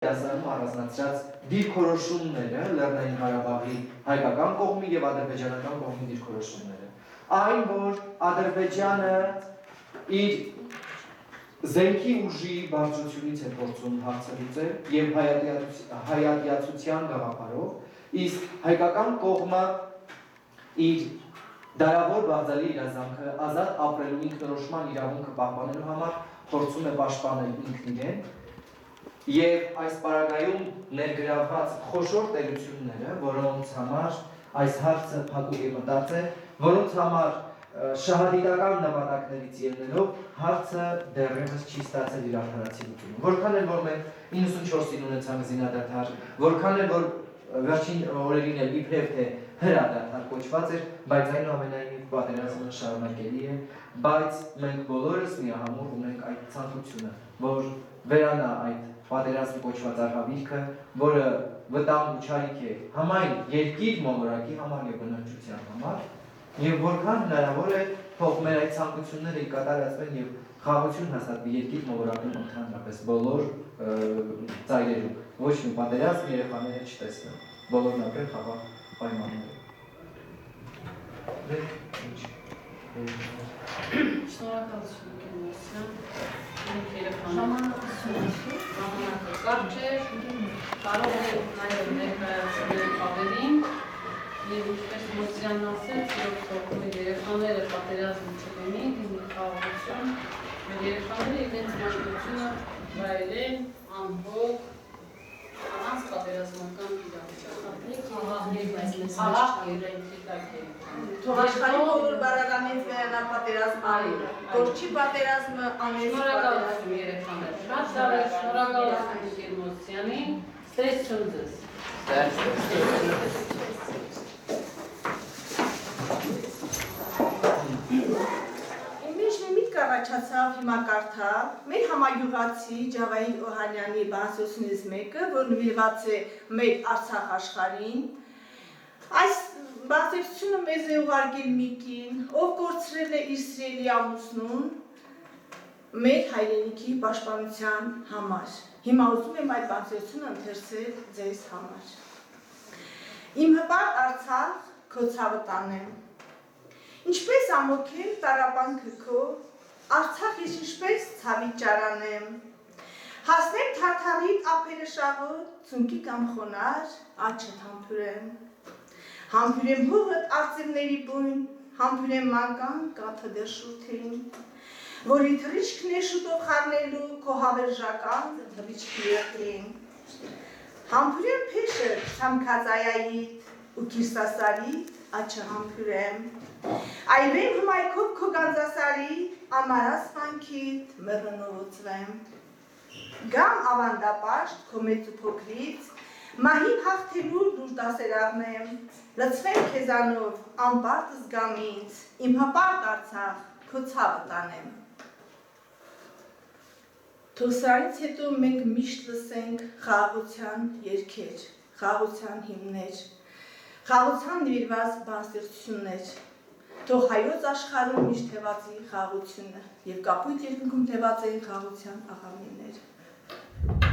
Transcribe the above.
Դասարանում առանձնացրած դիրքորոշումները Լեռնային Ղարաբաղի հայկական կողմի եւ ադրբեջանական կողմի դիրքորոշումները։ Այն, որ Ադրբեջանը իր զենքի ուժի բարձրությունից է փորձում հարցը լուծել եւ հայատյացության գաղափարով, իսկ հայկական կողմը իր դարավոր բաղձալի իրազանքը ազատ ապրելու ինքնորոշման իրավունքը պահպանելու համար փորձում է պաշտպանել ինքն իրեն եւ այս պարագայում ներգրավված խոշոր տերությունները, որոնց համար այս հարցը փակուղի մտած է, որոնց համար շահադիտական նպատակներից ելնելով հարցը դեռևս չի ստացել իր արդարացիությունը։ Որքան էլ որ մենք 94-ին ունեցանք զինադադար, որքան էլ որ վերջին օրերին էլ իբրև թե հրադադար կոչված էր, բայց այնուամենայնիվ պատերազմը շարունակելի է, բայց մենք բոլորս միահամուռ ունենք այդ ցանկությունը, որ վերանա այդ պատերազմի կոչված արհավիրքը, որը վտանգ ու չարիք է համայն երկիր մոլորակի համար եւ բնակչության համար, եւ որքան հնարավոր է թող մեր այդ ցանկությունները կատարածվեն եւ խաղաղություն հաստատվի երկիր մոլորակում ընդհանրապես բոլոր ծայրերում, ոչ մի պատերազմ երեխաները չտեսնեն, բոլորն ապրեն խաղաղ պայմաններում։ Շնորհակալություն Գյումրիսյան, մենք երեխաները ժամանակը կարճ էր, կարող է նաև ներկայացնել ավելին և ինչպես Մոսյանն ասեց, մեր երեխաները պատերազմ չլինի, դիմի խաղաղություն, մեր երեխաները իրենց մաշտությունը վայելեն, անհոգ, առանց պատերազմական Թող աշխարհի բոլոր բարականից վերանա պատերազմը, որ չի պատերազմը անես շնորհակալություն երեխաներ, շատ շնորհակալություն Գերմոսյանին, ստեսություն ձեզ։ Ինչ մի միտք առաջացավ հիմա կարդա, մեր համագյուղացի Ջավահիր Օհանյանի բանասյությունից մեկը, որ նվիրված է մեր Արցախ աշխարհին, այս բանասյությունը մեզ է ուղարկել մի կին, ով կորցրել է իր սիրելի ամուսնուն մեր հայրենիքի պաշտպանության համար։ Հիմա ուզում եմ այդ բանասյությունը ընթերցել ձեզ համար։ Իմ հպարտ Արցախ, քո ցավը տանեմ։ Ինչպես ամոքել տառապանքը քո, Արցախ ես ինչպես ցավի ճարանեմ։ Հասնեմ թարթարիտ ափերը շաղոտ, ցունկի կամ խոնար, աչքդ համբուրեմ։ Համբուրեմ հողդ արծիվների բույն, համբուրեմ մանկան կաթը դեր շուրթերին, որի թռիչքն է շուտով խառնելու քո հավերժական թռիչքի եղին։ Համբուրեմ փեշը ցամքած այայիդ ու կիրսասարիդ աչը համբուրեմ։ Այրեմ հմայքով քո գանձասարի, ամարած վանքիդ մեռնովոցվեմ։ Գամ ավանդապաշտ քո մեծ ու փոքրից, մահին հաղթելու դուր դասեր առնեմ, լցվեմ քեզանով, անպարտ զգամ ինձ, իմ հպարտ Արցախ, քո ցավը տանեմ։ Թող սրանից հետո մենք միշտ լսենք խաղաղության երգեր, խաղաղության հիմներ, խաղաղության նվիրված բանաստեղծություններ, թող հայոց աշխարհում միշտ թևածի խաղաղությունը եւ կապույտ երկնքում թևածեն խաղաղության աղավնիներ։